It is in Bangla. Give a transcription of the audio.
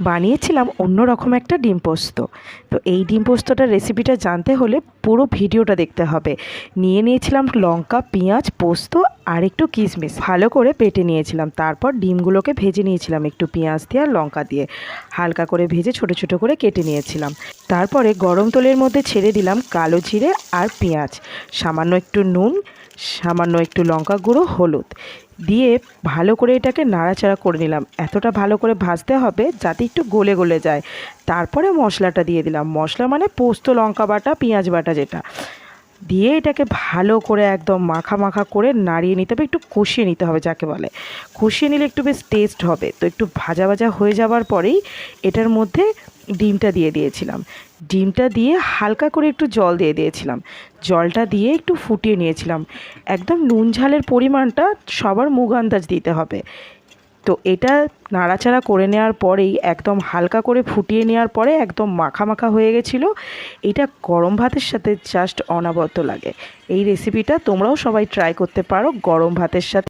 বানিয়েছিলাম অন্যরকম একটা ডিম পোস্ত। তো এই ডিম পোস্তটার রেসিপিটা জানতে হলে পুরো ভিডিওটা দেখতে হবে। নিয়েছিলাম লঙ্কা, পেঁয়াজ, পোস্ত আর একটু কিশমিশ ভালো করে বেটে নিয়েছিলাম। তারপর ডিমগুলোকে ভেজে নিয়েছিলাম একটু পেঁয়াজ দিয়ে আর লঙ্কা দিয়ে, হালকা করে ভেজে ছোট ছোট করে কেটে নিয়েছিলাম। তারপরে গরম তেলের মধ্যে ছেড়ে দিলাম কালো জিরে আর পেঁয়াজ, সামান্য একটু নুন, সামান্য একটু লঙ্কা গুঁড়ো, হলুদ দিয়ে ভালো করে এটাকে নাড়াচাড়া করে নিলাম। এতটা ভালো করে ভাজতে হবে যাতে একটু গলে গলে যায়। তারপরে মশলাটা দিয়ে দিলাম, মশলা মানে পোস্ত, লঙ্কা বাটা, পেঁয়াজ বাটা, যেটা দিয়ে এটাকে ভালো করে একদম মাখা মাখা করে নাড়িয়ে নিতে হবে, একটু কষিয়ে নিতে হবে যাকে বলে। কষিয়ে নিলে একটু বেশ টেস্ট হবে। তো একটু ভাজা ভাজা হয়ে যাওয়ার পরেই এটার মধ্যে ডিমটা দিয়ে দিয়েছিলাম। ডিমটা দিয়ে হালকা করে একটু জল দিয়ে দিয়েছিলাম। জলটা দিয়ে একটু ফুটিয়ে নিয়েছিলাম। একদম নুন ঝালের পরিমাণটা সবার মুখ আন্দাজ দিতে হবে। তো এটা নাড়াচাড়া করে নেওয়ার পরেই একদম হালকা করে ফুটিয়ে নেওয়ার পরে একদম মাখা মাখা হয়ে গেছিলো। এটা গরম ভাতের সাথে জাস্ট অনবদ্য লাগে। এই রেসিপিটা তোমরাও সবাই ট্রাই করতে পারো গরম ভাতের সাথে।